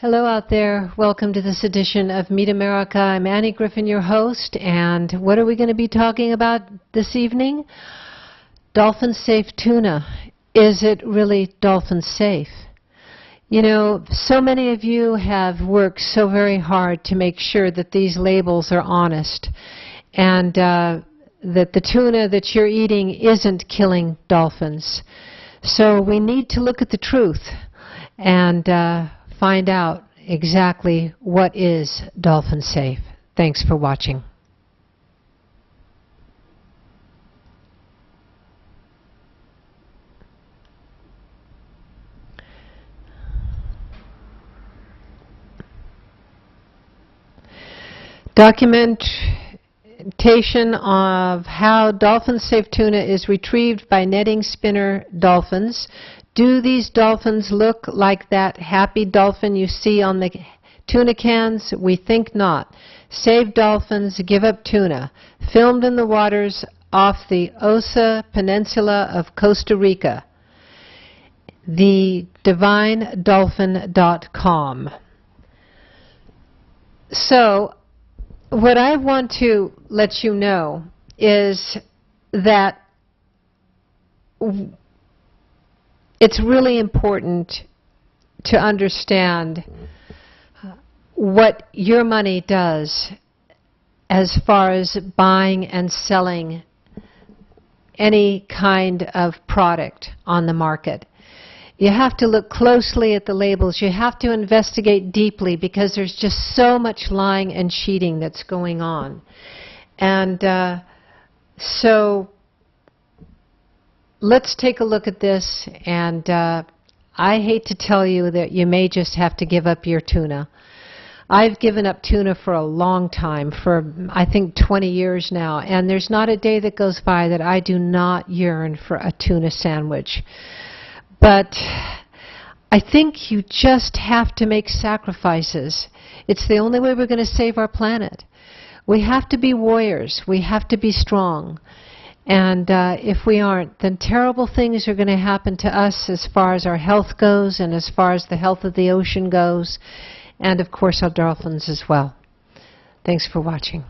Hello out there. Welcome to this edition of Meet America. I'm Annie Griffin, your host, and what are we going to be talking about this evening? Dolphin-safe tuna. Is it really dolphin-safe? You know, so many of you have worked so very hard to make sure that these labels are honest and that the tuna that you're eating isn't killing dolphins. So we need to look at the truth and find out exactly what is dolphin safe. Thanks for watching. Documentation of how dolphin-safe tuna is retrieved by netting spinner dolphins. Do these dolphins look like that happy dolphin you see on the tuna cans? We think not. Save dolphins, give up tuna. Filmed in the waters off the Osa Peninsula of Costa Rica. TheDivineDolphin.com. So, what I want to let you know is that it's really important to understand what your money does as far as buying and selling any kind of product on the market. You have to look closely at the labels. You have to investigate deeply because there's just so much lying and cheating that's going on. And so let's take a look at this, and I hate to tell you that you may just have to give up your tuna. I've given up tuna for a long time, for I think 20 years now, and there's not a day that goes by that I do not yearn for a tuna sandwich. But I think you just have to make sacrifices. It's the only way we're going to save our planet. We have to be warriors. We have to be strong. And if we aren't, then terrible things are going to happen to us as far as our health goes and as far as the health of the ocean goes, and of course our dolphins as well. Thanks for watching.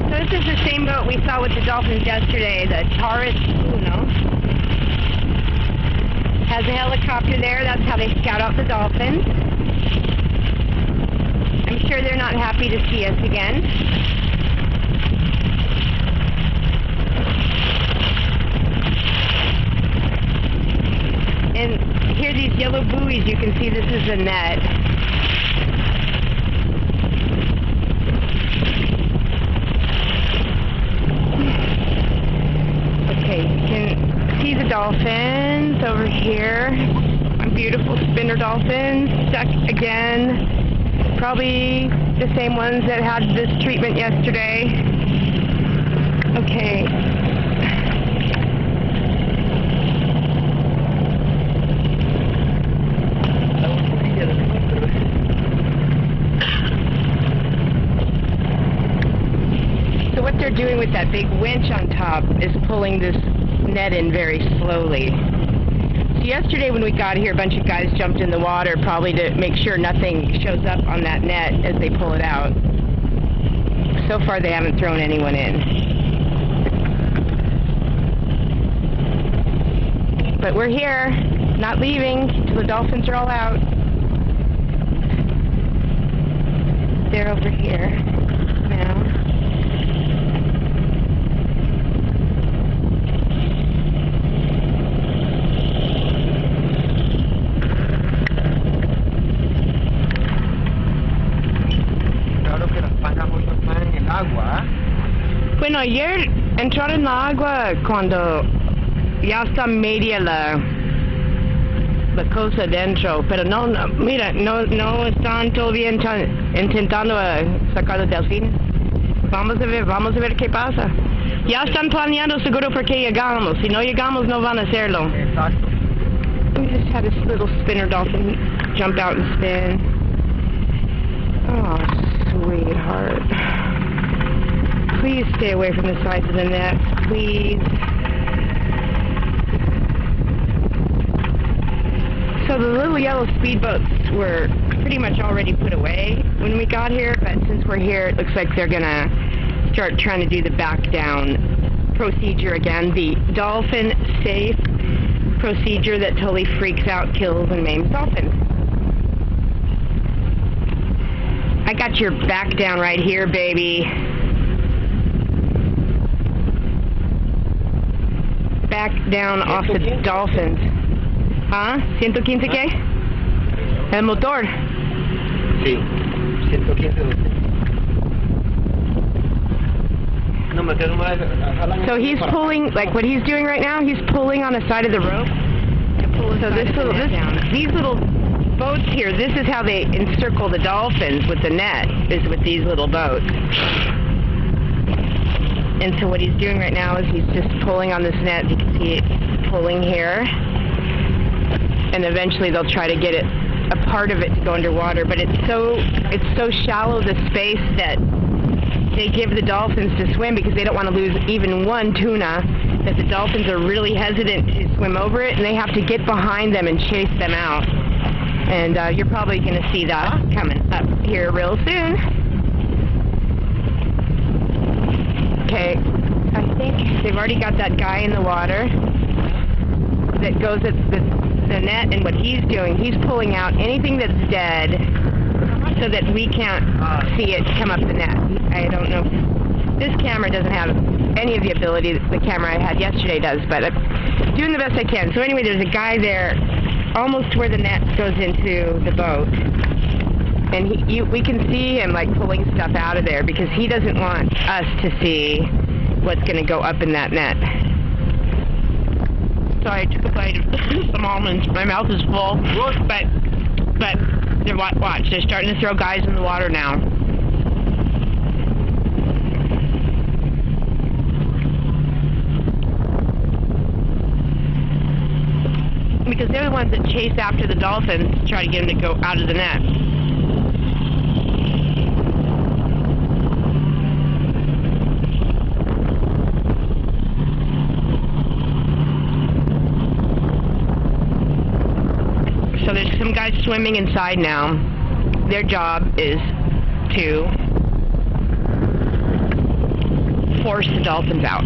So this is the same boat we saw with the dolphins yesterday, the Taurus Uno. Has a helicopter there, that's how they scout out the dolphins. I'm sure they're not happy to see us again. And here are these yellow buoys. You can see this is a net. Okay, you can see the dolphins over here. Beautiful spinner dolphins, stuck again. Probably the same ones that had this treatment yesterday. Okay. So what they're doing with that big winch on top is pulling this net in very slowly. So yesterday when we got here, a bunch of guys jumped in the water probably to make sure nothing shows up on that net as they pull it out. So far they haven't thrown anyone in. But we're here, not leaving until the dolphins are all out. They're over here now. Bueno, ayer entraron en la agua cuando ya está media la cosa dentro, pero no, mira, no están todavía intentando sacar los delfines. Vamos a ver qué pasa. Ya están planeando seguro porque llegamos. Si no llegamos, no van a hacerlo. Exacto. We just had this little spinner dolphin jump out and spin. Oh, sweetheart. Please stay away from the sides of the net, please. little yellow speedboats were pretty much already put away when we got here, but since we're here, it looks like they're gonna start trying to do the back down procedure again, the dolphin safe procedure that totally freaks out, kills, and maims dolphins. I got your back down right here, baby. Back down off the dolphins. ¿Ah? ¿115 qué? El motor. Sí, 115. So he's pulling, like what he's doing right now, he's pulling on the side of the rope. So these little boats here, this is how they encircle the dolphins with the net, is with these little boats. And so what he's doing right now is he's just pulling on this net. You can see it pulling here. And eventually they'll try to get it, a part of it to go underwater. But it's so shallow, the space, that they give the dolphins to swim because they don't want to lose even one tuna, that the dolphins are really hesitant to swim over it, and they have to get behind them and chase them out. And you're probably going to see that coming up here real soon. Okay, I think they've already got that guy in the water that goes at the net, and what he's doing, he's pulling out anything that's dead so that we can't see it come up the net. I don't know. This camera doesn't have any of the ability that the camera I had yesterday does, but I'm doing the best I can. So anyway, there's a guy there almost where the net goes into the boat. And we can see him like pulling stuff out of there because he doesn't want us to see what's going to go up in that net. Sorry, I took a bite of some almonds. My mouth is full. But they're, watch, they're starting to throw guys in the water now. Because they're the ones that chase after the dolphins to try to get them to go out of the net. So there's some guys swimming inside now. Their job is to force the dolphins out.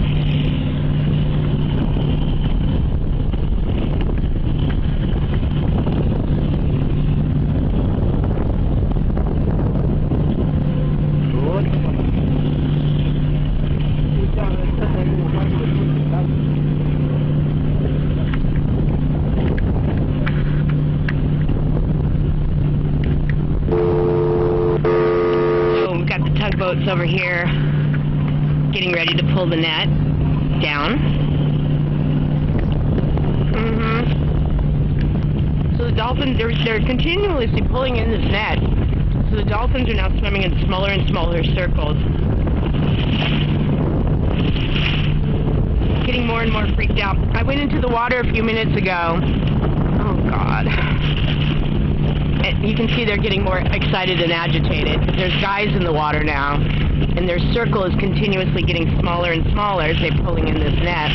Tugboats over here getting ready to pull the net down. So the dolphins, they're continuously pulling in this net. So the dolphins are now swimming in smaller and smaller circles. Getting more and more freaked out. I went into the water a few minutes ago. Oh God. And you can see they're getting more excited and agitated. There's guys in the water now, and their circle is continuously getting smaller and smaller as they're pulling in this net.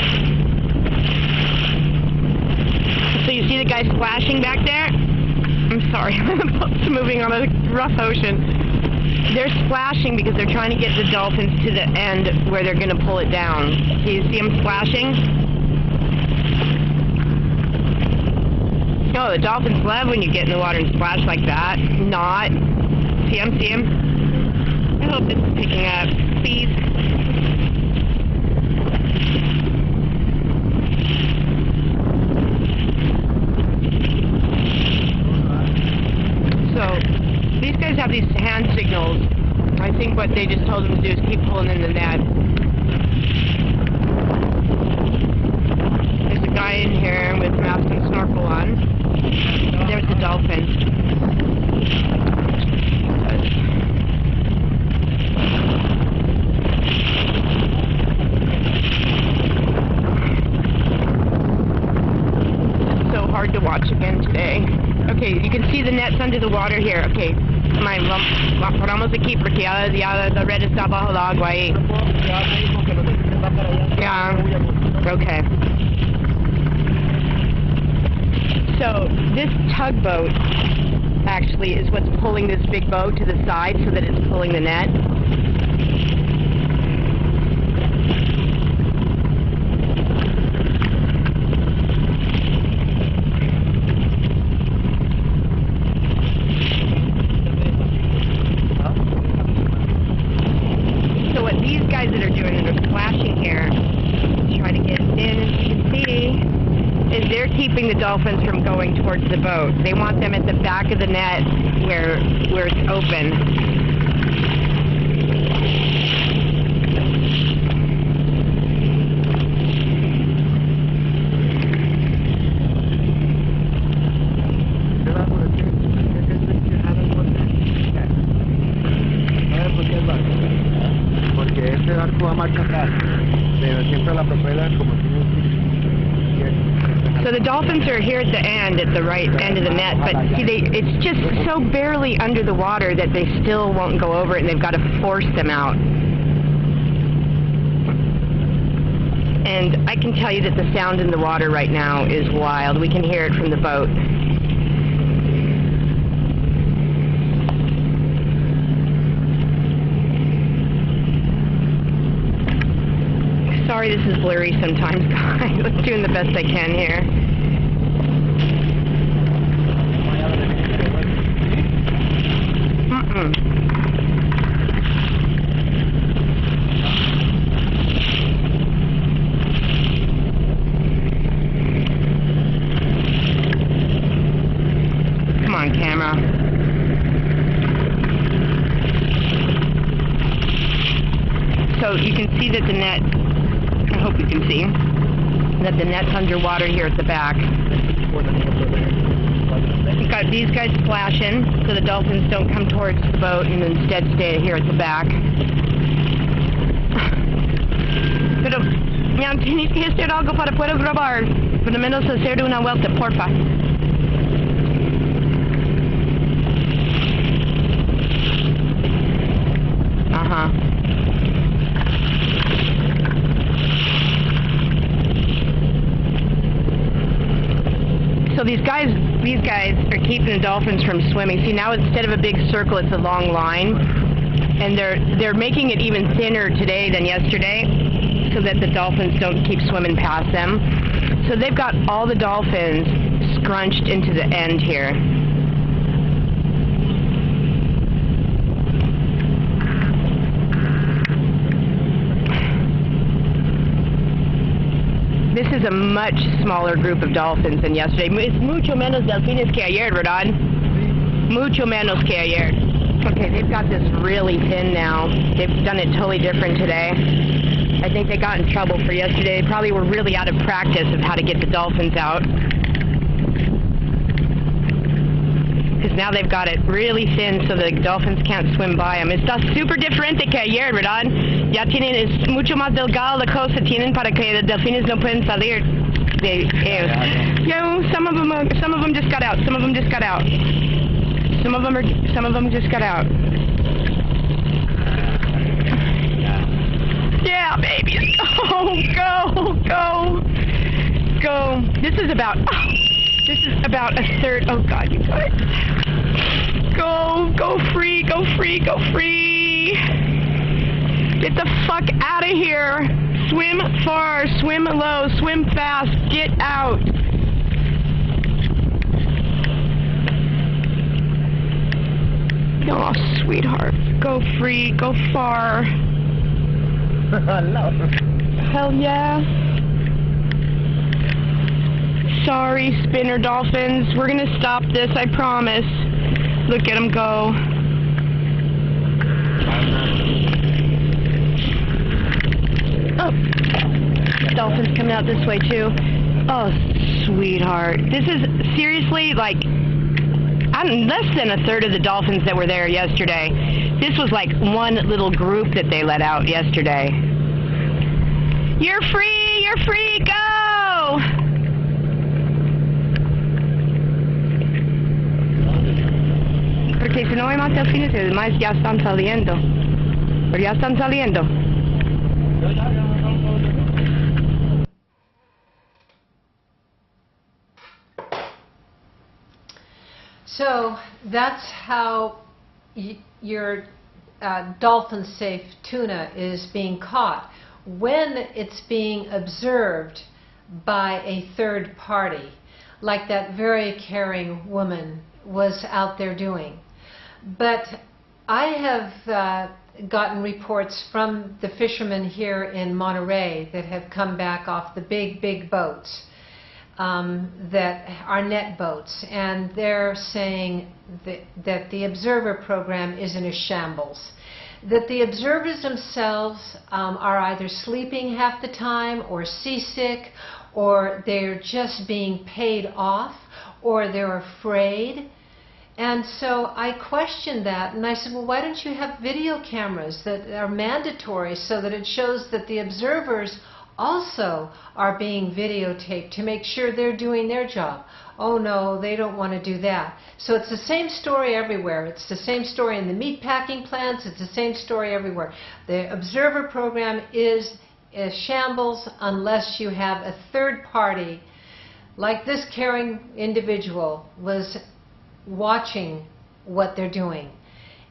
So you see the guy splashing back there? I'm sorry, the boat's moving on a rough ocean. They're splashing because they're trying to get the dolphins to the end where they're going to pull it down. So you see them splashing? Oh, the dolphins love when you get in the water and splash like that. Not. See him? See him? I hope this is picking up. Please. So, these guys have these hand signals. I think what they just told them to do is keep pulling in the net. There's a guy in here with mask and snorkel on. There's the dolphin. It's so hard to watch again today. Okay, you can see the nets under the water here. Okay, la paramos aquí porque ya la red está bajo el agua ahí. Yeah, okay. So this tugboat actually is what's pulling this big boat to the side so that it's pulling the net. So what these guys that are doing that are splashing here, try to get in as you can see, is they're keeping the dolphins from going towards the boat. They want them at the back of the net where it's open. Porque este barco va a marcha atrás, pero siempre la propelan como tiene un. So the dolphins are here at the end, at the right end of the net, but see, it's just so barely under the water that they still won't go over it, and they've got to force them out. And I can tell you that the sound in the water right now is wild. We can hear it from the boat. Sorry this is blurry sometimes, guys. I'm doing the best I can here. Come on, camera. So you can see that the net, I hope you can see, that the net's underwater here at the back. You've got these guys splashing so the dolphins don't come towards the boat and instead stay here at the back. Pero, ya tienes que hacer algo para poder grabar. Por lo menos hacer una vuelta, porfa. Ajá. So these guys are keeping the dolphins from swimming. See, now instead of a big circle, it's a long line, and they're making it even thinner today than yesterday, so that the dolphins don't keep swimming past them. So they've got all the dolphins scrunched into the end here. This is a much smaller group of dolphins than yesterday. Es mucho menos delfines que ayer, ¿verdad? Mucho menos que ayer. Okay, they've got this really thin now. They've done it totally different today. I think they got in trouble for yesterday. They probably were really out of practice of how to get the dolphins out. Because now they've got it really thin so the dolphins can't swim by them. Está súper diferente que ayer, ¿verdad? Ya tienen, es mucho más delgado la cosa tienen para que los delfines no pueden salir de ellos. Some of them just got out. Some of them just got out. Some of them just got out. Yeah, baby. Oh, go. This is about a third. Oh God, you guys. Go free. Get the fuck out of here. Swim far, swim low, swim fast, get out. Oh, sweetheart. Go free, go far. Hell yeah. Sorry, spinner dolphins. We're gonna stop this, I promise. Look at them go. Oh, dolphins coming out this way too. Oh, sweetheart. This is seriously like less than a third of the dolphins that were there yesterday. This was like one little group that they let out yesterday. You're free, go! Porque si no hay más delfines, además ya están saliendo. Pero ya están saliendo. So that's how your dolphin-safe tuna is being caught, when it's being observed by a third party, like that very caring woman was out there doing. But I have gotten reports from the fishermen here in Monterey that have come back off the big boats that are net boats, and they're saying that the observer program is in a shambles. That the observers themselves are either sleeping half the time, or seasick, or they're just being paid off, or they're afraid. And so I questioned that, and I said, well, why don't you have video cameras that are mandatory so that it shows that the observers also are being videotaped to make sure they're doing their job? Oh no, they don't want to do that. So it's the same story everywhere. It's the same story in the meat packing plants. It's the same story everywhere. The observer program is a shambles unless you have a third party, like this caring individual was watching what they're doing.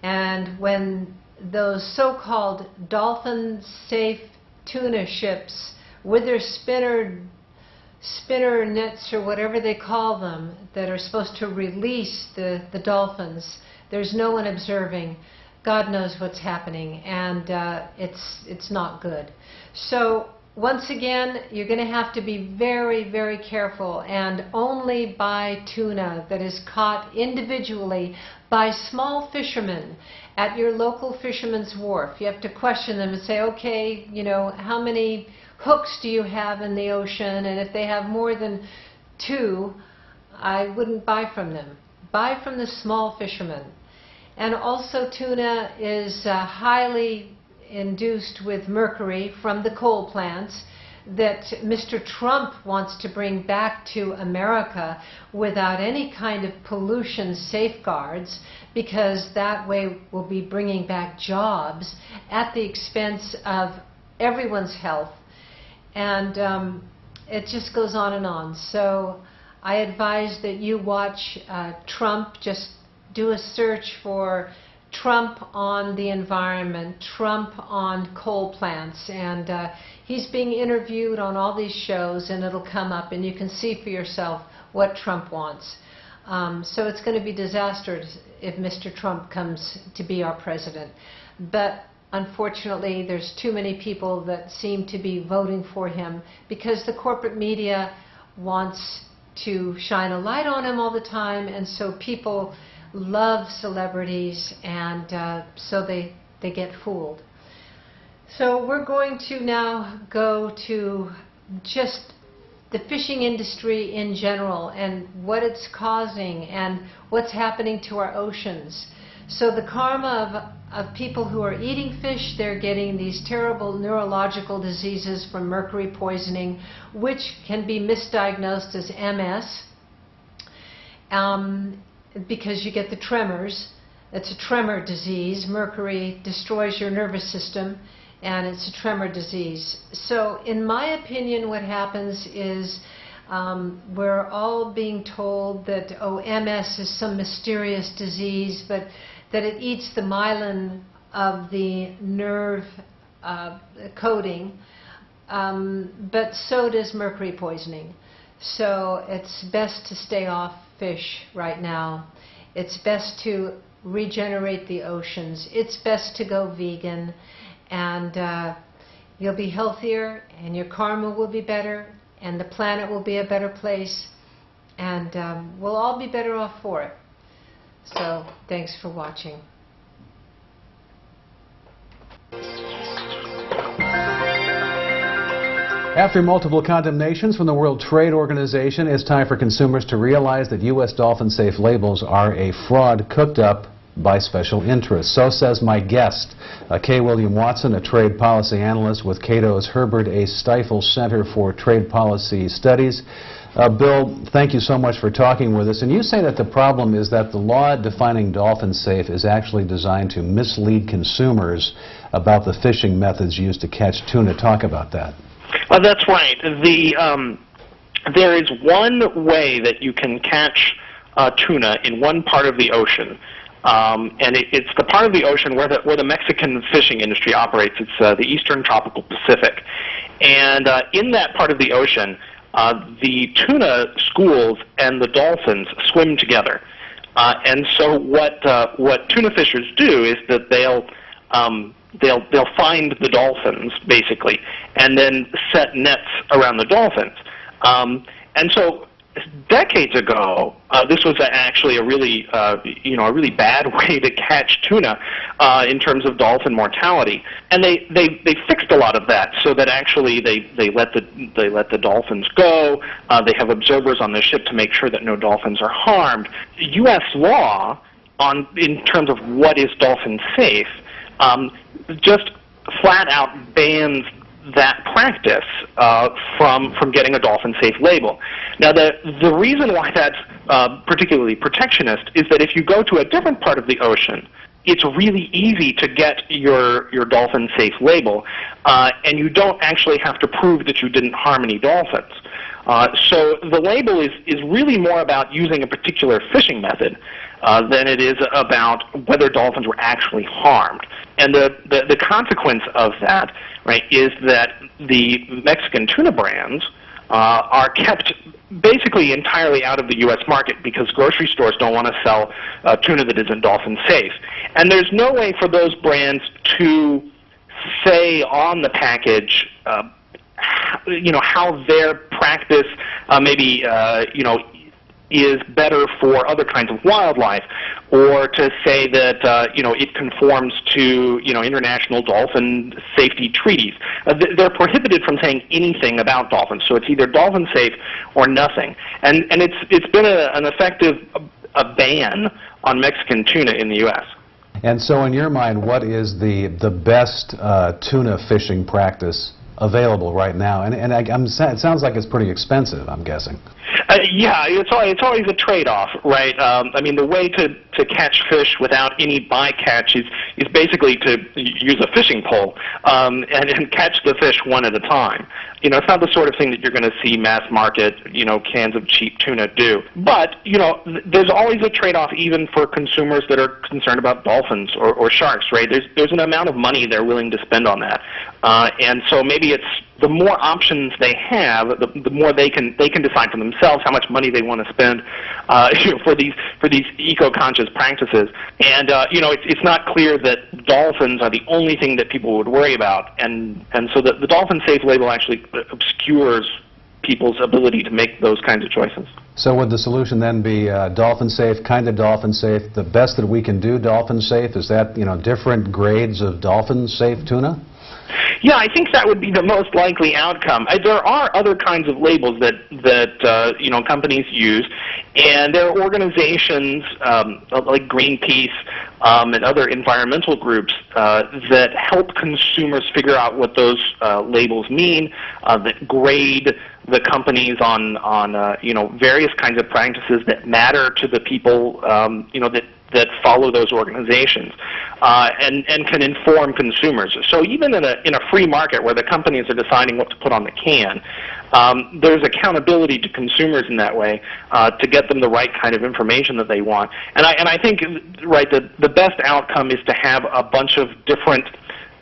And when those so-called dolphin-safe tuna ships with their spinner nets or whatever they call them that are supposed to release the dolphins, there's no one observing. God knows what's happening, and it's not good. So once again, you're going to have to be very careful, and only buy tuna that is caught individually by small fishermen at your local fisherman's wharf. You have to question them and say, okay, you know, how many hooks do you have in the ocean? And if they have more than 2, I wouldn't buy from them. Buy from the small fishermen. And also, tuna is highly induced with mercury from the coal plants that Mr. Trump wants to bring back to America without any kind of pollution safeguards, because that way we'll be bringing back jobs at the expense of everyone's health. And it just goes on and on. So I advise that you watch Trump. Just do a search for Trump on the environment, Trump on coal plants, and he's being interviewed on all these shows, and it'll come up, and you can see for yourself what Trump wants. So it's going to be disastrous if Mr. Trump comes to be our president. But unfortunately, there's too many people that seem to be voting for him because the corporate media wants to shine a light on him all the time, and so people love celebrities, and so they get fooled. So we're going to now go to just the fishing industry in general and what it's causing and what's happening to our oceans. So the karma of people who are eating fish, they're getting these terrible neurological diseases from mercury poisoning, which can be misdiagnosed as MS. Because you get the tremors. It's a tremor disease. Mercury destroys your nervous system, and it's a tremor disease. So in my opinion, what happens is we're all being told that, oh, MS is some mysterious disease, but that it eats the myelin of the nerve coating, but so does mercury poisoning. So it's best to stay off fish right now. It's best to regenerate the oceans. It's best to go vegan, and you'll be healthier, and your karma will be better, and the planet will be a better place, and we'll all be better off for it. So thanks for watching. After multiple condemnations from the World Trade Organization, it's time for consumers to realize that U.S. dolphin-safe labels are a fraud cooked up by special interests. So says my guest, K. William Watson, a trade policy analyst with Cato's Herbert A. Stifel Center for Trade Policy Studies. Bill, thank you so much for talking with us. And you say that the problem is that the law defining dolphin safe is actually designed to mislead consumers about the fishing methods used to catch tuna. Talk about that. That's right. There is one way that you can catch tuna in one part of the ocean. And it's the part of the ocean where the Mexican fishing industry operates. It's the eastern tropical Pacific. And in that part of the ocean, the tuna schools and the dolphins swim together. And so what tuna fishers do is that they'll find the dolphins, basically, and then set nets around the dolphins. And so decades ago, this was actually a really bad way to catch tuna in terms of dolphin mortality. And they fixed a lot of that so that actually they let the dolphins go. They have observers on the ship to make sure that no dolphins are harmed. U.S. law in terms of what is dolphin safe just flat out bans that practice from getting a dolphin-safe label. Now, the reason why that's particularly protectionist is that if you go to a different part of the ocean, it's really easy to get your dolphin-safe label, and you don't actually have to prove that you didn't harm any dolphins. So the label is really more about using a particular fishing method than it is about whether dolphins were actually harmed. And the consequence of that, right, is that the Mexican tuna brands are kept basically entirely out of the U.S. market because grocery stores don't want to sell tuna that isn't dolphin safe. And there's no way for those brands to say on the package, how their practice maybe, is better for other kinds of wildlife, or to say that it conforms to international dolphin safety treaties. They're prohibited from saying anything about dolphins, so it's either dolphin safe or nothing. And it's been an effective ban on Mexican tuna in the U.S. And so, in your mind, what is the best tuna fishing practice available right now? And it sounds like it's pretty expensive, I'm guessing. Yeah, it's always a trade-off, right? I mean, the way to catch fish without any bycatch is basically to use a fishing pole and catch the fish one at a time. It's not the sort of thing that you're going to see mass market, cans of cheap tuna do. But, there's always a trade-off even for consumers that are concerned about dolphins or sharks, right? There's an amount of money they're willing to spend on that. And so maybe it's the more options they have, the more they can decide for themselves how much money they want to spend for these eco-conscious practices. And it's not clear that dolphins are the only thing that people would worry about, and so the dolphin safe label actually obscures people's ability to make those kinds of choices. So would the solution then be dolphin safe, kind of dolphin safe, the best that we can do dolphin safe? Is that different grades of dolphin safe tuna? Yeah, I think that would be the most likely outcome. There are other kinds of labels that companies use, and there are organizations like Greenpeace and other environmental groups that help consumers figure out what those labels mean, that grade the companies on various kinds of practices that matter to the people that follow those organizations, and can inform consumers. So even in a free market where the companies are deciding what to put on the can, there's accountability to consumers in that way to get them the right kind of information that they want. And I think, right, the best outcome is to have a bunch of different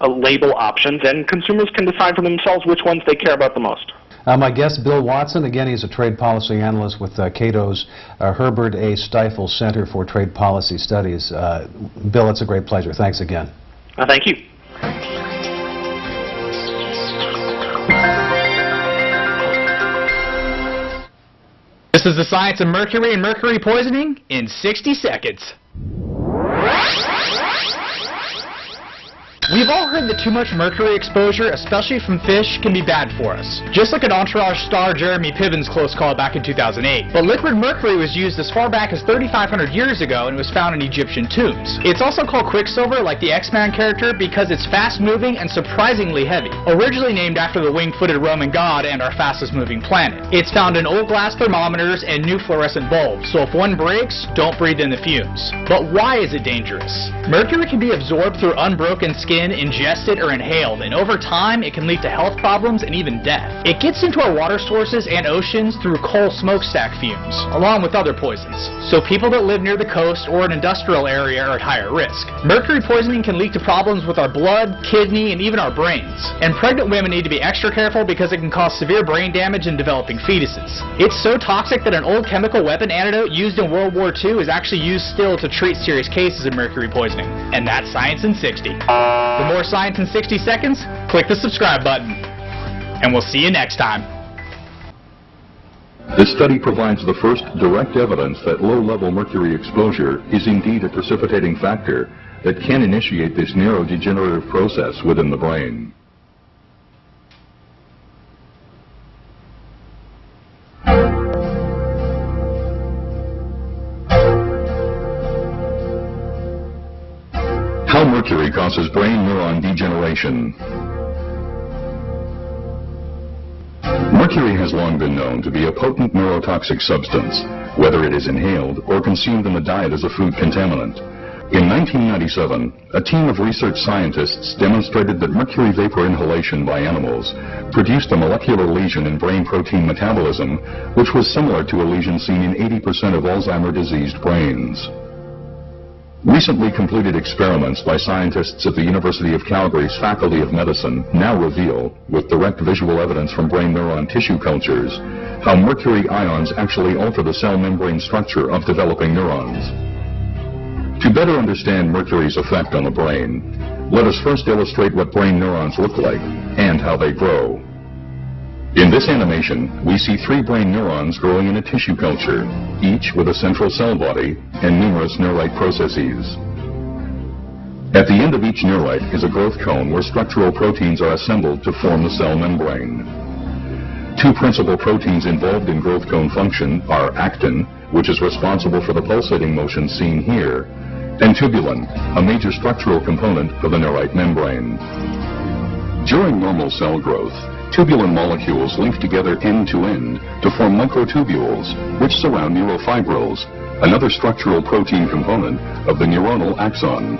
label options, and consumers can decide for themselves which ones they care about the most. My guest, Bill Watson. Again, he's a trade policy analyst with Cato's Herbert A. Stiefel Center for Trade Policy Studies. Bill, it's a great pleasure. Thanks again. Thank you. This is the science of mercury and mercury poisoning in 60 seconds. We've all heard that too much mercury exposure, especially from fish, can be bad for us. Just like an Entourage star Jeremy Piven's close call back in 2008. But liquid mercury was used as far back as 3,500 years ago and was found in Egyptian tombs. It's also called Quicksilver, like the X-Man character, because it's fast-moving and surprisingly heavy. Originally named after the wing-footed Roman god and our fastest-moving planet. It's found in old glass thermometers and new fluorescent bulbs, so if one breaks, don't breathe in the fumes. But why is it dangerous? Mercury can be absorbed through unbroken skin, ingested, or inhaled, and over time it can lead to health problems and even death. It gets into our water sources and oceans through coal smokestack fumes, along with other poisons. so people that live near the coast or an industrial area are at higher risk. Mercury poisoning can lead to problems with our blood, kidney, and even our brains. And pregnant women need to be extra careful because it can cause severe brain damage in developing fetuses. It's so toxic that an old chemical weapon antidote used in World War II is actually used still to treat serious cases of mercury poisoning. And that's Science in 60. For more Science in 60 seconds, click the subscribe button. And we'll see you next time. This study provides the first direct evidence that low-level mercury exposure is indeed a precipitating factor that can initiate this neurodegenerative process within the brain. How mercury causes brain neuron degeneration. Mercury has long been known to be a potent neurotoxic substance, whether it is inhaled or consumed in the diet as a food contaminant. In 1997, a team of research scientists demonstrated that mercury vapor inhalation by animals produced a molecular lesion in brain protein metabolism, which was similar to a lesion seen in 80% of Alzheimer-diseased brains. Recently completed experiments by scientists at the University of Calgary's Faculty of Medicine now reveal, with direct visual evidence from brain neuron tissue cultures, how mercury ions actually alter the cell membrane structure of developing neurons. To better understand mercury's effect on the brain, let us first illustrate what brain neurons look like and how they grow. In this animation, we see 3 brain neurons growing in a tissue culture, each with a central cell body and numerous neurite processes. At the end of each neurite is a growth cone where structural proteins are assembled to form the cell membrane. 2 principal proteins involved in growth cone function are actin, which is responsible for the pulsating motion seen here, and tubulin, a major structural component of the neurite membrane. During normal cell growth, tubulin molecules link together end-to-end to form microtubules, which surround neurofibrils, another structural protein component of the neuronal axon.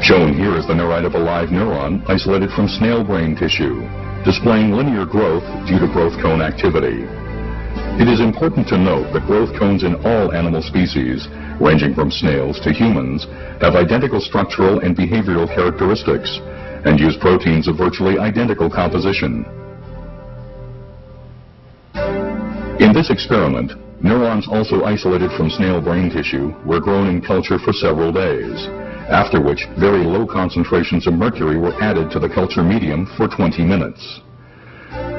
Shown here is the neurite of a live neuron isolated from snail brain tissue, displaying linear growth due to growth cone activity. It is important to note that growth cones in all animal species, ranging from snails to humans, have identical structural and behavioral characteristics, and use proteins of virtually identical composition. In this experiment, neurons also isolated from snail brain tissue were grown in culture for several days, after which very low concentrations of mercury were added to the culture medium for 20 minutes.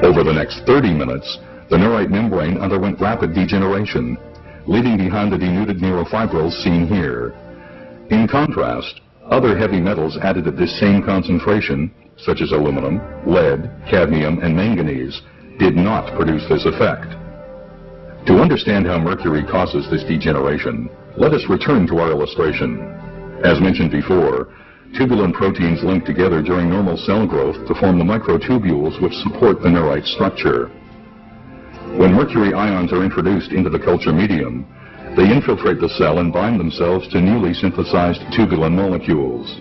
Over the next 30 minutes, the neurite membrane underwent rapid degeneration, leaving behind the denuded neurofibrils seen here. In contrast, other heavy metals added at this same concentration, such as aluminum, lead, cadmium, and manganese, did not produce this effect. To understand how mercury causes this degeneration, let us return to our illustration. As mentioned before, tubulin proteins link together during normal cell growth to form the microtubules which support the neurite structure. When mercury ions are introduced into the culture medium, they infiltrate the cell and bind themselves to newly synthesized tubulin molecules.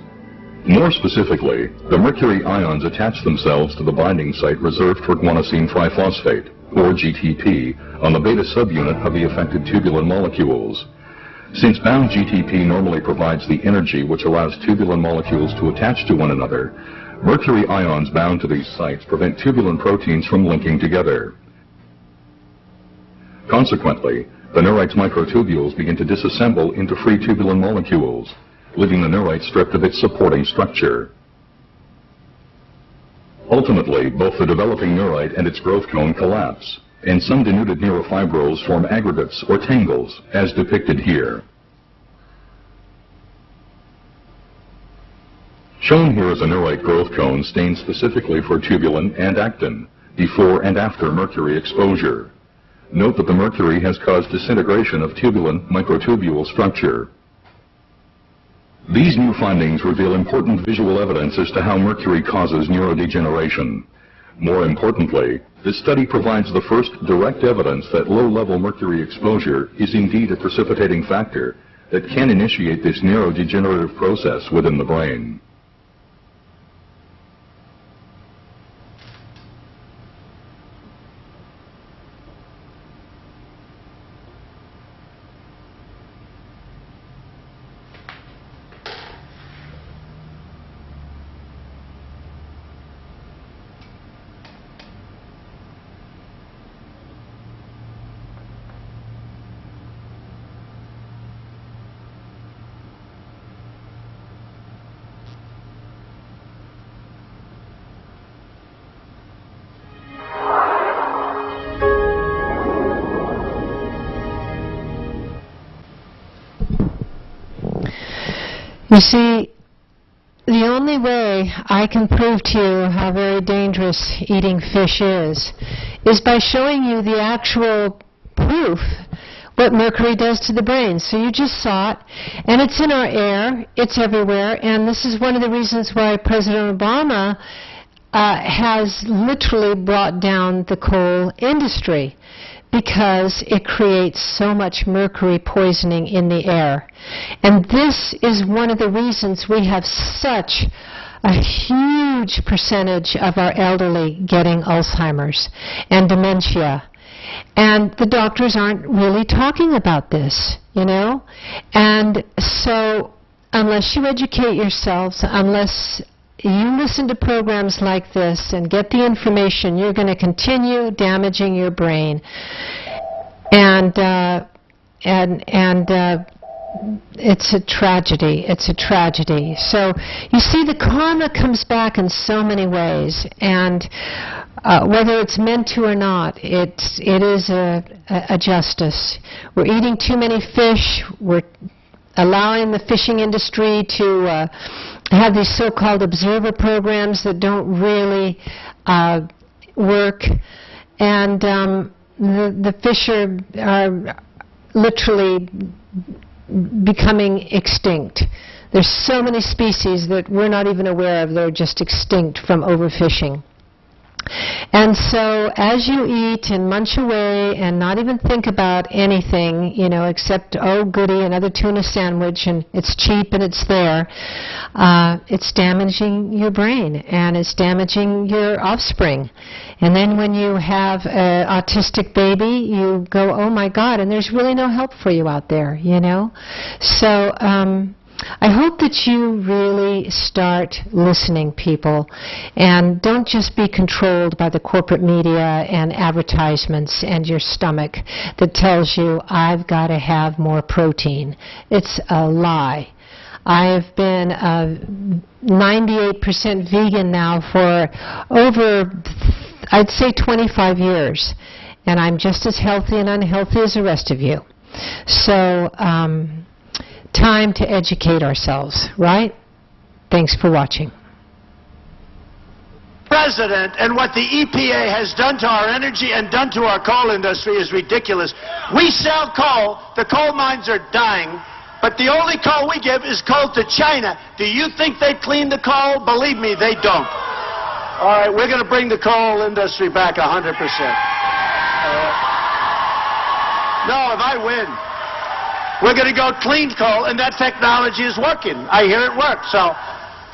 More specifically, the mercury ions attach themselves to the binding site reserved for guanosine triphosphate, or GTP, on the beta subunit of the affected tubulin molecules. Since bound GTP normally provides the energy which allows tubulin molecules to attach to one another, mercury ions bound to these sites prevent tubulin proteins from linking together. Consequently, the neurite's microtubules begin to disassemble into free tubulin molecules, leaving the neurite stripped of its supporting structure. Ultimately, both the developing neurite and its growth cone collapse, and some denuded neurofibrils form aggregates or tangles, as depicted here. Shown here is a neurite growth cone stained specifically for tubulin and actin, before and after mercury exposure. Note that the mercury has caused disintegration of tubulin microtubule structure. These new findings reveal important visual evidence as to how mercury causes neurodegeneration. More importantly, this study provides the first direct evidence that low-level mercury exposure is indeed a precipitating factor that can initiate this neurodegenerative process within the brain. You see, the only way I can prove to you how very dangerous eating fish is by showing you the actual proof what mercury does to the brain. So you just saw it, and it's in our air, it's everywhere, and this is one of the reasons why President Obama has literally brought down the coal industry, because it creates so much mercury poisoning in the air. And this is one of the reasons we have such a huge percentage of our elderly getting Alzheimer's and dementia. And the doctors aren't really talking about this, you know? And so unless you educate yourselves, unless you listen to programs like this and get the information, you're going to continue damaging your brain. And it's a tragedy. It's a tragedy. So you see, the karma comes back in so many ways, and whether it's meant to or not, it is a justice. We're eating too many fish. We're allowing the fishing industry to have these so-called observer programs that don't really work, and the fish are literally becoming extinct. There's so many species that we're not even aware of. They're just extinct from overfishing. And so as you eat and munch away and not even think about anything, you know, except, oh goody, another tuna sandwich, and it's cheap and it's there, it's damaging your brain and it's damaging your offspring. And then when you have an autistic baby, you go, oh my God, and there's really no help for you out there, you know. So I hope that you really start listening, people, and don't just be controlled by the corporate media and advertisements and your stomach that tells you, I've got to have more protein. It's a lie. I've been 98% vegan now for over, I'd say, 25 years, and I'm just as healthy and unhealthy as the rest of you. So, time to educate ourselves, right? Thanks for watching. President and what the EPA has done to our energy and done to our coal industry is ridiculous. We sell coal, the coal mines are dying, but the only coal we give is coal to China. Do you think they clean the coal? Believe me, they don't. All right, we're going to bring the coal industry back 100%. No, if I win, we're going to go clean coal, and that technology is working. I hear it works. So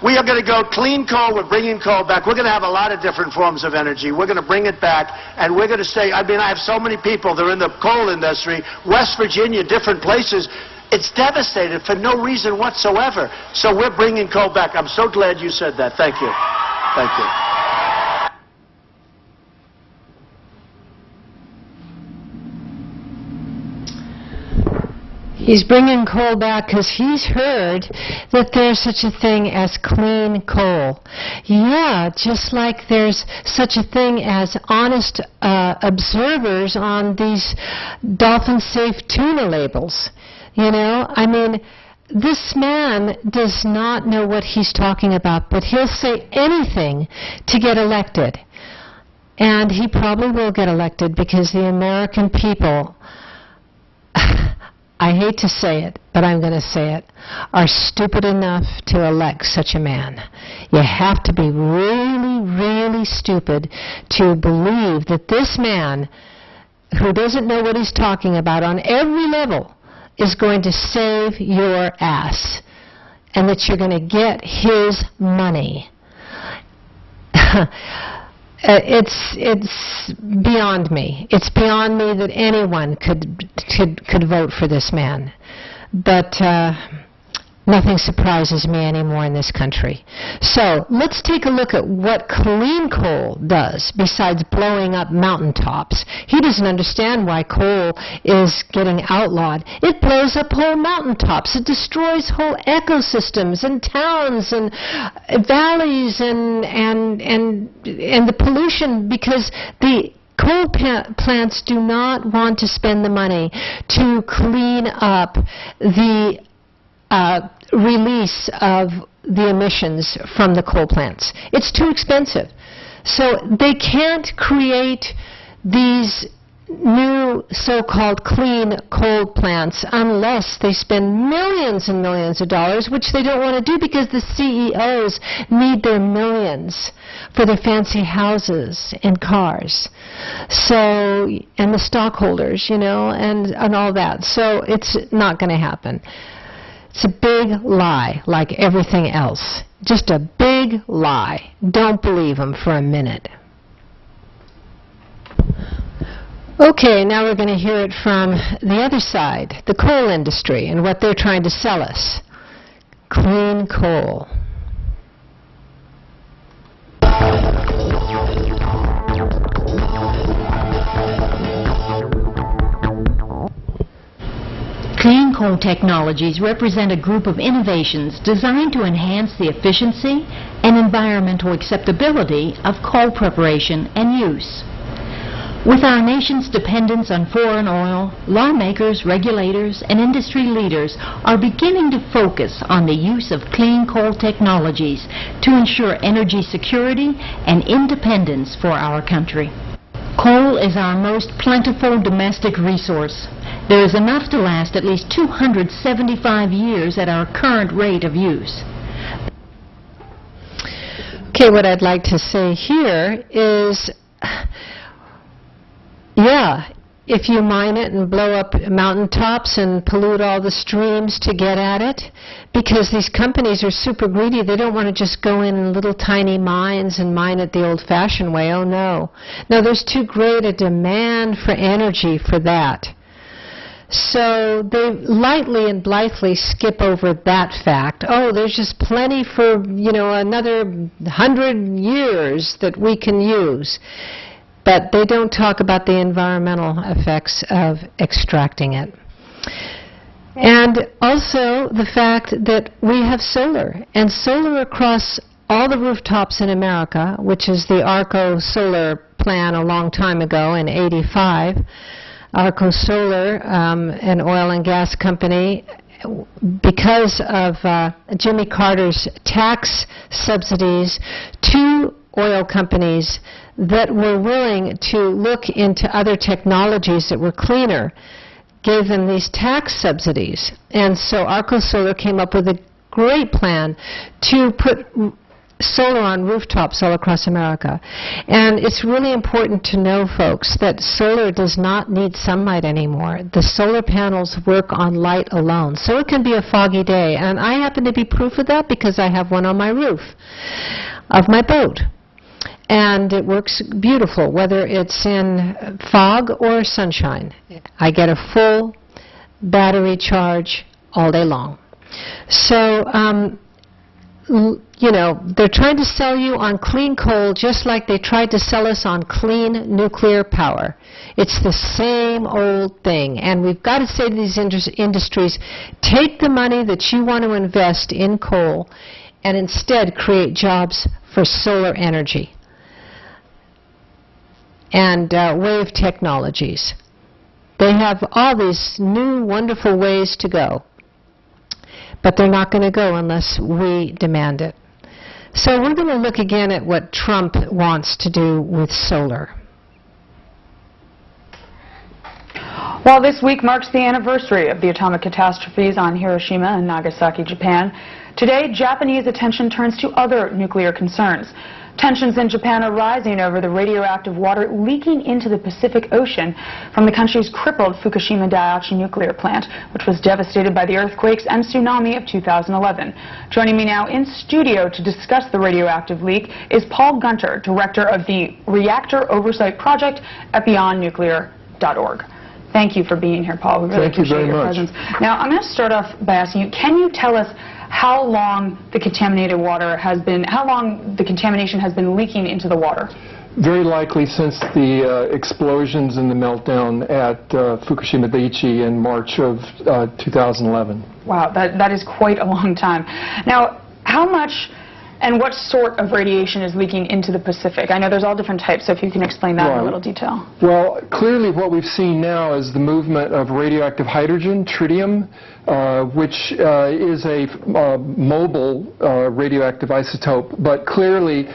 we are going to go clean coal. We're bringing coal back. We're going to have a lot of different forms of energy. We're going to bring it back, and we're going to say, I mean, I have so many people that are in the coal industry, West Virginia, different places. It's devastated for no reason whatsoever. So we're bringing coal back. I'm so glad you said that. Thank you. Thank you. He's bringing coal back because he's heard that there's such a thing as clean coal. Yeah, just like there's such a thing as honest observers on these dolphin-safe tuna labels. You know, I mean, this man does not know what he's talking about, but he'll say anything to get elected. And he probably will get elected because the American people, I hate to say it, but I'm going to say it, are stupid enough to elect such a man. You have to be really, really stupid to believe that this man, who doesn't know what he's talking about on every level, is going to save your ass, and that you're going to get his money. It's beyond me. It's beyond me that anyone could vote for this man. But nothing surprises me anymore in this country. So let's take a look at what clean coal does besides blowing up mountaintops. He doesn't understand why coal is getting outlawed. It blows up whole mountaintops. It destroys whole ecosystems and towns and valleys and the pollution, because the coal plants do not want to spend the money to clean up the release of the emissions from the coal plants. It's too expensive. So they can't create these new so-called clean coal plants unless they spend millions and millions of dollars, which they don't want to do because the CEOs need their millions for their fancy houses and cars. So, and the stockholders, you know, and all that. So it's not going to happen. It's a big lie, like everything else. Just a big lie. Don't believe them for a minute. Okay, now we're going to hear it from the other side, the coal industry, and what they're trying to sell us. Clean coal. Clean coal technologies represent a group of innovations designed to enhance the efficiency and environmental acceptability of coal preparation and use. With our nation's dependence on foreign oil, lawmakers, regulators, and industry leaders are beginning to focus on the use of clean coal technologies to ensure energy security and independence for our country. Coal is our most plentiful domestic resource. There is enough to last at least 275 years at our current rate of use. Okay, what I'd like to say here is, yeah, if you mine it and blow up mountaintops and pollute all the streams to get at it, because these companies are super greedy, they don't want to just go in little tiny mines and mine it the old-fashioned way. Oh, no. No, there's too great a demand for energy for that. So they lightly and blithely skip over that fact. Oh, there's just plenty for, you know, another 100 years that we can use. But they don't talk about the environmental effects of extracting it. And also the fact that we have solar, and solar across all the rooftops in America, which is the Arco Solar plan a long time ago in '85. Arco Solar, an oil and gas company, because of Jimmy Carter's tax subsidies to oil companies that were willing to look into other technologies that were cleaner, gave them these tax subsidies. And so Arco Solar came up with a great plan to put solar on rooftops all across America. And it's really important to know, folks, that solar does not need sunlight anymore. The solar panels work on light alone. So it can be a foggy day. And I happen to be proof of that because I have one on my roof of my boat. And it works beautiful, whether it's in fog or sunshine. I get a full battery charge all day long. So, you know, they're trying to sell you on clean coal just like they tried to sell us on clean nuclear power. It's the same old thing. And we've got to say to these industries, take the money that you want to invest in coal and instead create jobs for solar energy and wave technologies. They have all these new wonderful ways to go, but they're not going to go unless we demand it. So we're going to look again at what Trump wants to do with solar. Well, this week marks the anniversary of the atomic catastrophes on Hiroshima and Nagasaki, Japan. Today, Japanese attention turns to other nuclear concerns. Tensions in Japan are rising over the radioactive water leaking into the Pacific Ocean from the country's crippled Fukushima Daiichi nuclear plant, which was devastated by the earthquakes and tsunami of 2011. Joining me now in studio to discuss the radioactive leak is Paul Gunter, director of the Reactor Oversight Project at BeyondNuclear.org. Thank you for being here, Paul. We really appreciate your presence. Now, I'm going to start off by asking you, can you tell us how long the contaminated water has been, how long the contamination has been leaking into the water? Very likely since the explosions and the meltdown at Fukushima Daiichi in March of 2011. Wow, that is quite a long time. Now, how much And what sort of radiation is leaking into the Pacific? I know there's all different types, so if you can explain that in a little detail. Well, clearly what we've seen now is the movement of radioactive hydrogen, tritium, which is a mobile radioactive isotope, but clearly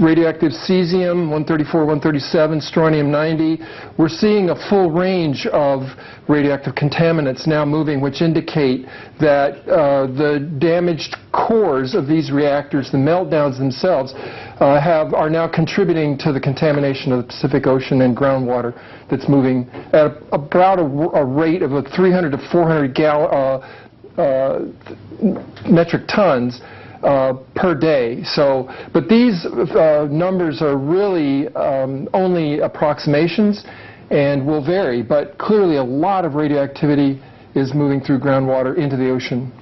radioactive cesium, 134, 137, strontium-90. We're seeing a full range of radioactive contaminants now moving, which indicate that the damaged cores of these reactors, the meltdowns themselves, are now contributing to the contamination of the Pacific Ocean and groundwater that's moving at about a rate of 300 to 400 metric tons per day. So, but these numbers are really only approximations and will vary, but clearly a lot of radioactivity is moving through groundwater into the ocean.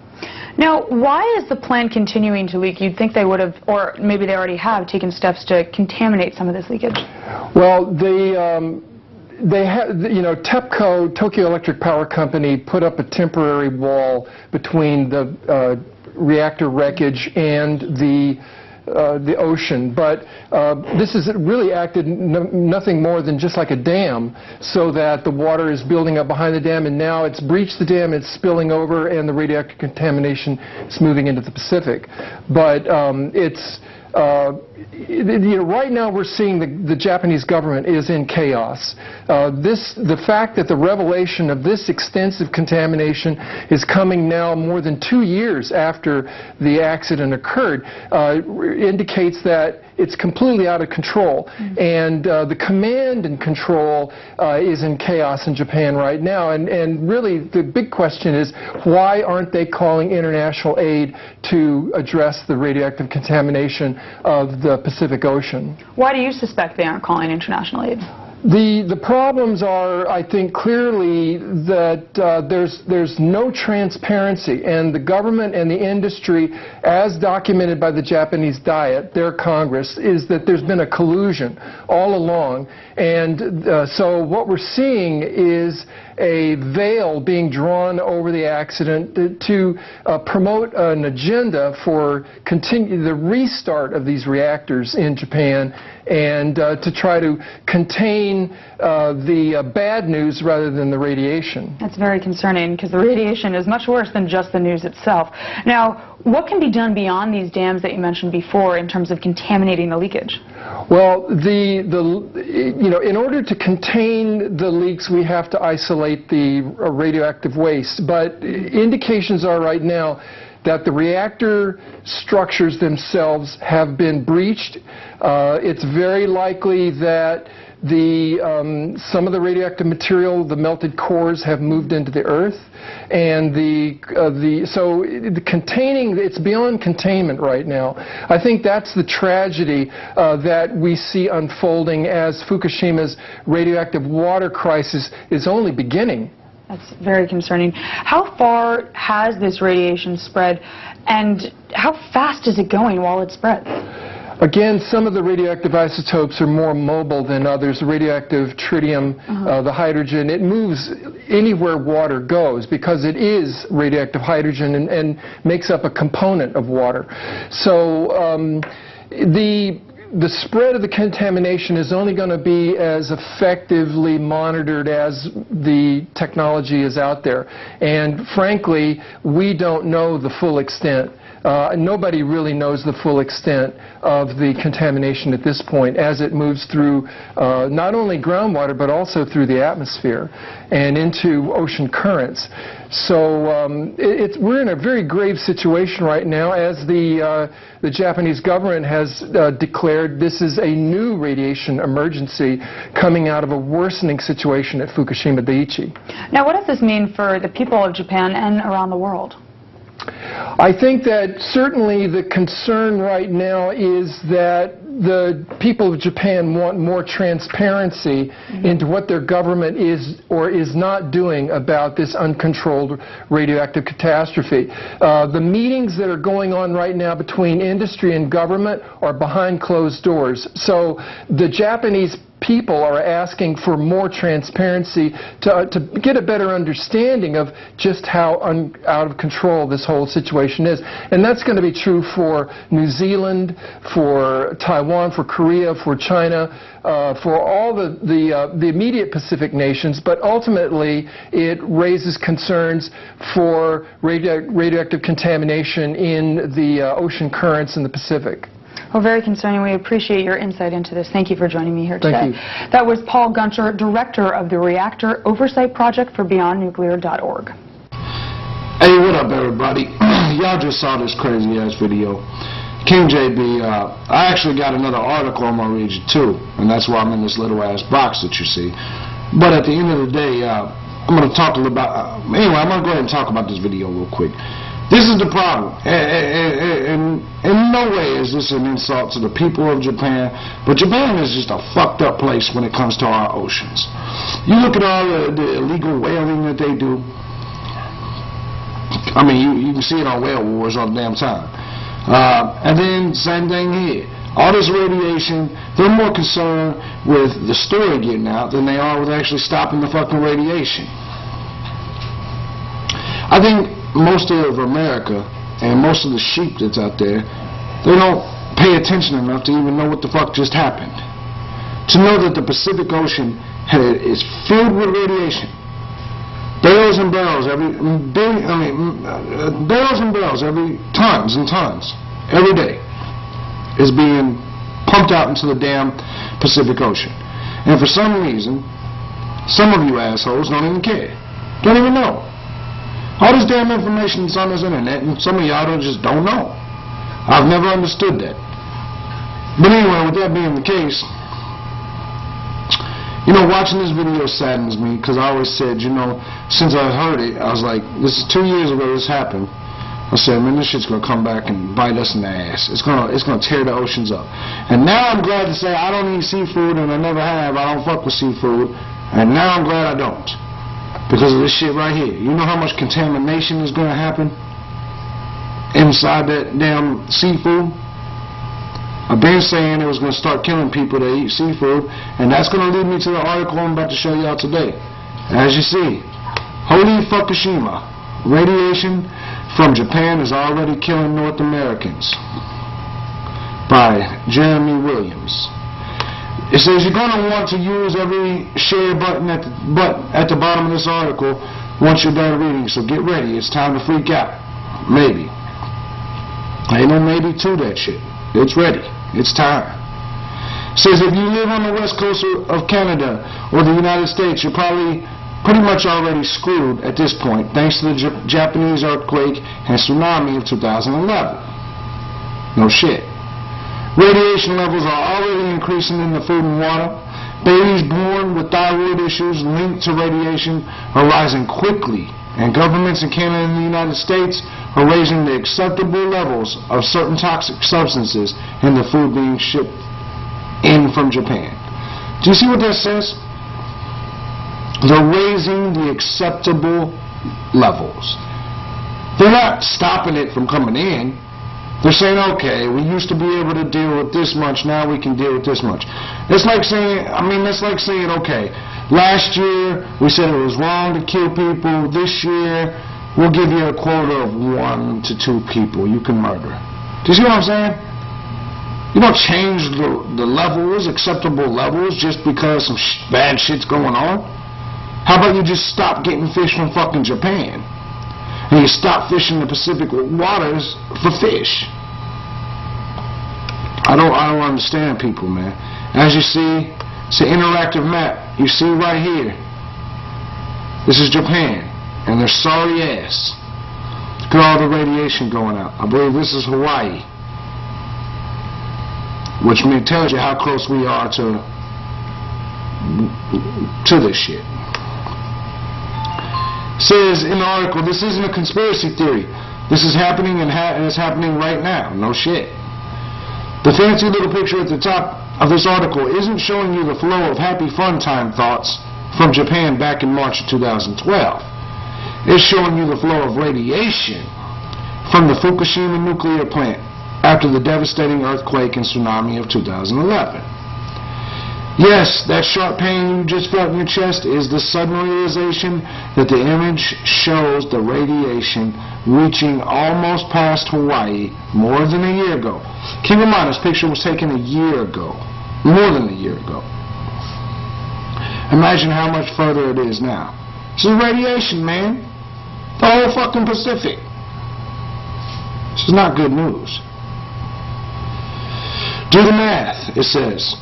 Now, why is the plant continuing to leak? You'd think they would have, or maybe they already have, taken steps to contaminate some of this leakage. Well, they have, you know, TEPCO, Tokyo Electric Power Company, put up a temporary wall between the reactor wreckage and the ocean, but this has really acted nothing more than just like a dam, so that the water is building up behind the dam, and now it's breached the dam, it's spilling over, and the radioactive contamination is moving into the Pacific. But you know, right now we're seeing the Japanese government is in chaos. The fact that the revelation of this extensive contamination is coming now more than 2 years after the accident occurred indicates that it's completely out of control. And the command and control is in chaos in Japan right now. And really the big question is, why aren't they calling international aid to address the radioactive contamination of the Pacific Ocean? Why do you suspect they aren't calling international aid? The problems are, I think, clearly that there's no transparency, and the government and the industry, as documented by the Japanese Diet, their Congress, is that there's been a collusion all along. And so what we're seeing is a veil being drawn over the accident to promote an agenda for the restart of these reactors in Japan, and to try to contain the bad news rather than the radiation. That's very concerning, because the radiation is much worse than just the news itself. Now, what can be done beyond these dams that you mentioned before in terms of contaminating the leakage? Well, you know, in order to contain the leaks, we have to isolate the radioactive waste. But indications are right now that the reactor structures themselves have been breached. It's very likely that some of the radioactive material, the melted cores, have moved into the earth, and so it's beyond containment right now. I think that's the tragedy that we see unfolding as Fukushima's radioactive water crisis is only beginning. That's very concerning. How far has this radiation spread, and how fast is it going while it spreads? Again, some of the radioactive isotopes are more mobile than others. The radioactive tritium, the hydrogen, it moves anywhere water goes because it is radioactive hydrogen and makes up a component of water. So the spread of the contamination is only going to be as effectively monitored as the technology is out there. And frankly, we don't know the full extent. Nobody really knows the full extent of the contamination at this point as it moves through not only groundwater but also through the atmosphere and into ocean currents. So we're in a very grave situation right now, as the Japanese government has declared this is a new radiation emergency coming out of a worsening situation at Fukushima Daiichi. Now, what does this mean for the people of Japan and around the world? I think that certainly the concern right now is that the people of Japan want more transparency into what their government is or is not doing about this uncontrolled radioactive catastrophe. The meetings that are going on right now between industry and government are behind closed doors. So the Japanese people are asking for more transparency to get a better understanding of just how out of control this whole situation is. And that's going to be true for New Zealand, for Taiwan, for Korea, for China, for all the immediate Pacific nations, but ultimately it raises concerns for radioactive contamination in the ocean currents in the Pacific. Well, very concerning. We appreciate your insight into this. Thank you for joining me here today. Thank you. That was Paul Gunter, Director of the Reactor Oversight Project for BeyondNuclear.org. Hey, what up, everybody? Y'all just saw this crazy-ass video. King JB, I actually got another article on my region, too, and that's why I'm in this little-ass box that you see. But at the end of the day, I'm going to talk a little about... anyway, I'm going to go ahead and talk about this video real quick. This is the problem. And in no way is this an insult to the people of Japan, but Japan is just a fucked up place when it comes to our oceans. You look at all the illegal whaling that they do. I mean, you can see it on Whale Wars all the damn time. And then, same thing here. All this radiation, they're more concerned with the story getting out than they are with actually stopping the fucking radiation. I think most of America and most of the sheep that's out there, they don't pay attention enough to even know what the fuck just happened. To know that the Pacific Ocean is filled with radiation. Barrels and barrels barrels and barrels tons and tons, every day, is being pumped out into the damn Pacific Ocean. And for some reason, some of you assholes don't even care. Don't even know. All this damn information is on this internet, and some of y'all just don't know. I've never understood that. But anyway, with that being the case, you know, watching this video saddens me, because I always said, you know, since I heard it, I was like, this is 2 years ago this happened. I said, man, this shit's going to come back and bite us in the ass. It's going to tear the oceans up. And now I'm glad to say I don't eat seafood, and I never have. I don't fuck with seafood. And now I'm glad I don't. Because of this shit right here. You know how much contamination is going to happen inside that damn seafood? I've been saying it was going to start killing people that eat seafood, and that's going to lead me to the article I'm about to show y'all today. As you see, holy Fukushima, radiation from Japan is already killing North Americans, by Jeremy Williams. It says you're going to want to use every share button at the bottom of this article once you're done reading, so get ready. It's time to freak out. Maybe. Ain't no maybe to that shit. It's ready. It's time. It says if you live on the west coast of Canada or the United States, you're probably pretty much already screwed at this point, thanks to the Japanese earthquake and tsunami of 2011. No shit. Radiation levels are already increasing in the food and water. Babies born with thyroid issues linked to radiation are rising quickly, and governments in Canada and the United States are raising the acceptable levels of certain toxic substances in the food being shipped in from Japan. Do you see what that says? They're raising the acceptable levels. They're not stopping it from coming in. They're saying, okay, we used to be able to deal with this much, now we can deal with this much. It's like saying, okay, last year we said it was wrong to kill people. This year we'll give you a quota of 1 to 2 people you can murder. Do you see what I'm saying? You don't change the levels, acceptable levels, just because some bad shit's going on. How about you just stop getting fish from fucking Japan? And you stop fishing the Pacific waters for fish. I don't understand people, man. As you see, it's an interactive map. You see right here. This is Japan, and they're sorry ass. Look at all the radiation going out. I believe this is Hawaii, which tells you how close we are to this shit. Says in the article, this isn't a conspiracy theory. This is happening and it's happening right now. No shit. The fancy little picture at the top of this article isn't showing you the flow of happy fun time thoughts from Japan back in March of 2012. It's showing you the flow of radiation from the Fukushima nuclear plant after the devastating earthquake and tsunami of 2011. Yes, that sharp pain you just felt in your chest is the sudden realization that the image shows the radiation reaching almost past Hawaii more than a year ago. Keep in mind, this picture was taken a year ago. More than a year ago. Imagine how much further it is now. This is radiation, man. The whole fucking Pacific. This is not good news. Do the math, it says.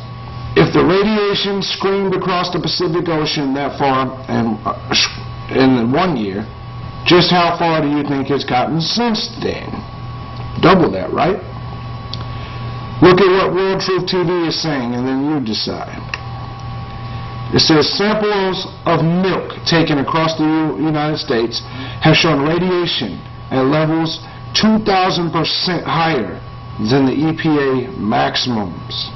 If the radiation screamed across the Pacific Ocean that far in 1 year, just how far do you think it's gotten since then? Double that, right? Look at what World Truth TV is saying, and then you decide. It says samples of milk taken across the United States have shown radiation at levels 2,000% higher than the EPA maximums.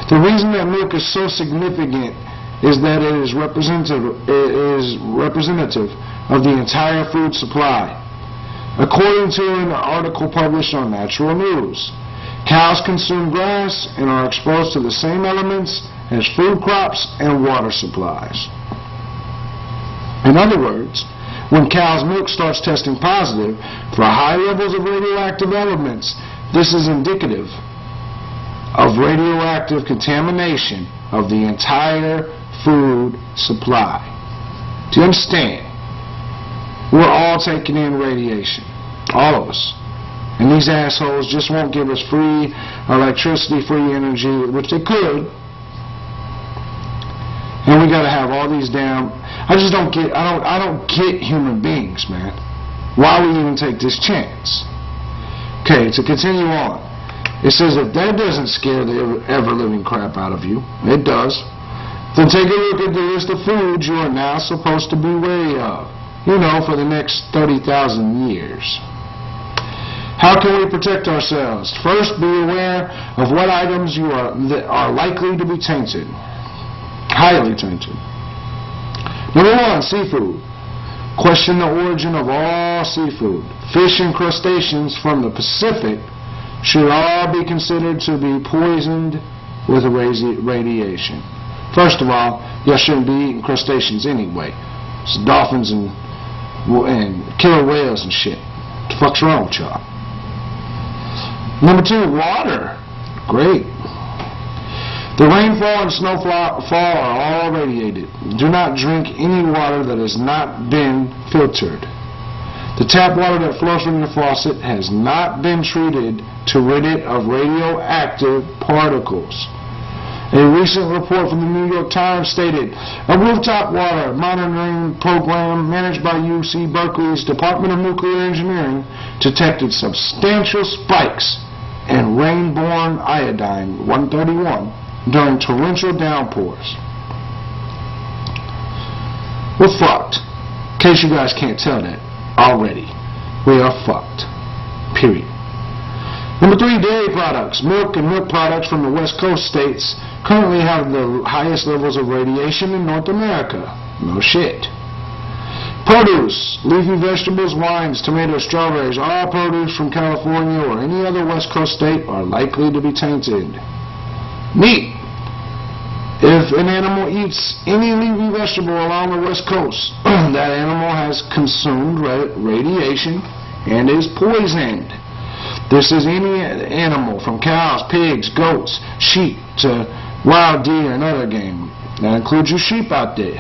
The reason that milk is so significant is that it is representative of the entire food supply. According to an article published on Natural News, cows consume grass and are exposed to the same elements as food crops and water supplies. In other words, when cow's milk starts testing positive for high levels of radioactive elements, this is indicative of radioactive contamination of the entire food supply. Do you understand? We're all taking in radiation. All of us. And these assholes just won't give us free electricity, free energy, which they could. And we gotta have all these damn... I don't get human beings, man. Why would we even take this chance? Okay, to continue on. It says if that doesn't scare the ever-living crap out of you, it does, then take a look at the list of foods you are now supposed to be wary of, you know, for the next 30,000 years. How can we protect ourselves? First, be aware of what items that are likely to be tainted, highly tainted. Number 1, seafood. Question the origin of all seafood. Fish and crustaceans from the Pacific should all be considered to be poisoned with radiation. First of all, y'all shouldn't be eating crustaceans anyway. It's dolphins and killer whales and shit. What the fuck's wrong with y'all? Number 2, water. Great. The rainfall and snowfall are all radiated. Do not drink any water that has not been filtered. The tap water that flows from the faucet has not been treated to rid it of radioactive particles. A recent report from the New York Times stated, a rooftop water monitoring program managed by UC Berkeley's Department of Nuclear Engineering detected substantial spikes in rain-borne iodine-131 during torrential downpours. We're fucked. In case you guys can't tell that already. We are fucked. Period. Number 3, dairy products. Milk and milk products from the West Coast states currently have the highest levels of radiation in North America. No shit. Produce. Leafy vegetables, wines, tomatoes, strawberries, all produce from California or any other West Coast state are likely to be tainted. Meat. If an animal eats any leafy vegetable along the West Coast, that animal has consumed radiation and is poisoned. This is any animal from cows, pigs, goats, sheep to wild deer and other game. That includes your sheep out there.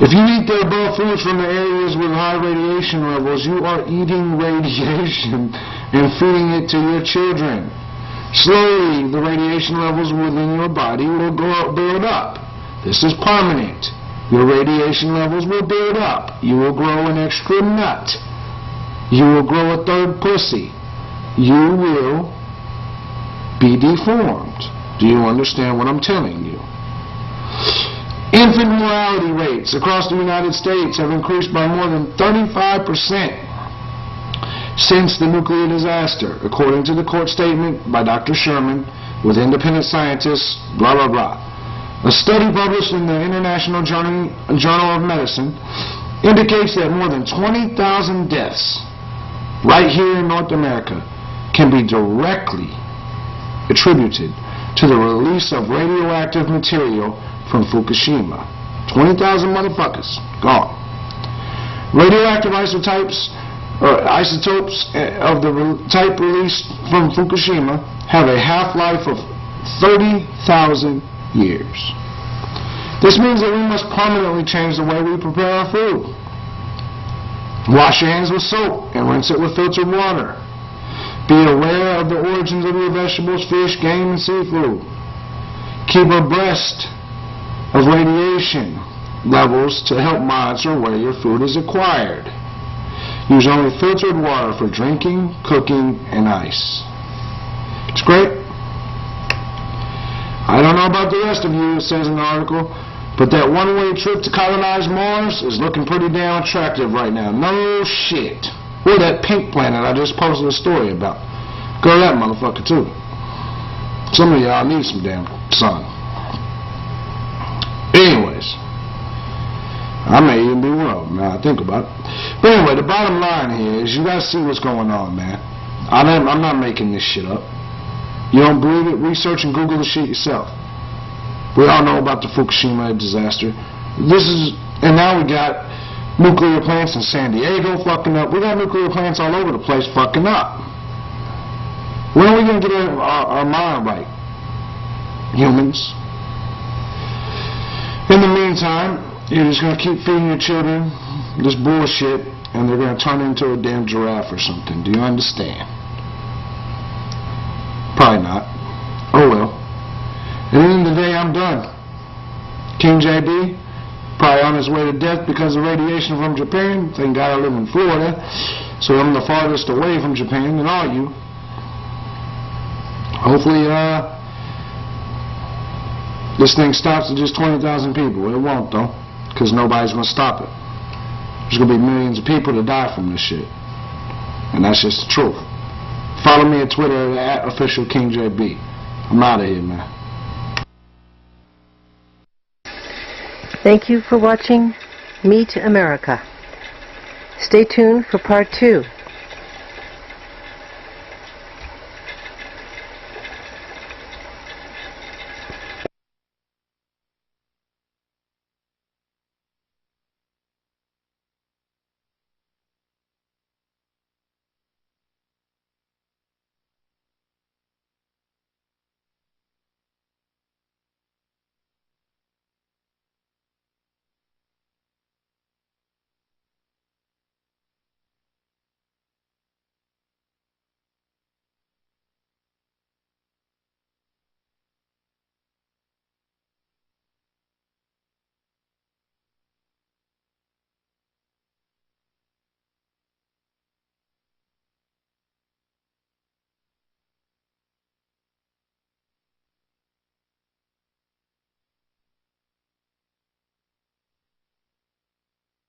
If you eat the above foods from the areas with high radiation levels, you are eating radiation and feeding it to your children. Slowly, the radiation levels within your body will build up. This is permanent. Your radiation levels will build up. You will grow an extra nut. You will grow a third pussy. You will be deformed. Do you understand what I'm telling you? Infant mortality rates across the United States have increased by more than 35% since the nuclear disaster, according to the court statement by Dr. Sherman with independent scientists, blah, blah, blah. A study published in the International Journal of Medicine indicates that more than 20,000 deaths right here in North America can be directly attributed to the release of radioactive material from Fukushima. 20,000 motherfuckers gone. Radioactive isotopes of the type released from Fukushima have a half-life of 30,000 years. This means that we must permanently change the way we prepare our food. Wash your hands with soap and rinse it with filtered water. Be aware of the origins of your vegetables, fish, game, and seafood. Keep abreast of radiation levels to help monitor where your food is acquired. Use only filtered water for drinking, cooking, and ice. It's great. I don't know about the rest of you, it says in the article, but that one-way trip to colonize Mars is looking pretty damn attractive right now. No shit. Or that pink planet I just posted a story about. Go to that motherfucker too. Some of y'all need some damn sun. Anyways, I may even be wrong now I think about it. But anyway, the bottom line here is you gotta see what's going on, man. I'm not making this shit up. You don't believe it? Research and Google the shit yourself. We all know about the Fukushima disaster. And now we got nuclear plants in San Diego fucking up. We got nuclear plants all over the place fucking up. When are we going to get our mind right? Humans. In the meantime, you're just going to keep feeding your children this bullshit and they're going to turn into a damn giraffe or something. Do you understand? Probably not. Oh well. At the end of the day, I'm done. King JB, probably on his way to death because of radiation from Japan. Thank God I live in Florida, so I'm the farthest away from Japan than all you. Hopefully, this thing stops at just 20,000 people. It won't, though, because nobody's going to stop it. There's going to be millions of people to die from this shit. And that's just the truth. Follow me at Twitter at @OfficialKingJB. I'm out of here, man. Thank you for watching Meet America. Stay tuned for part 2.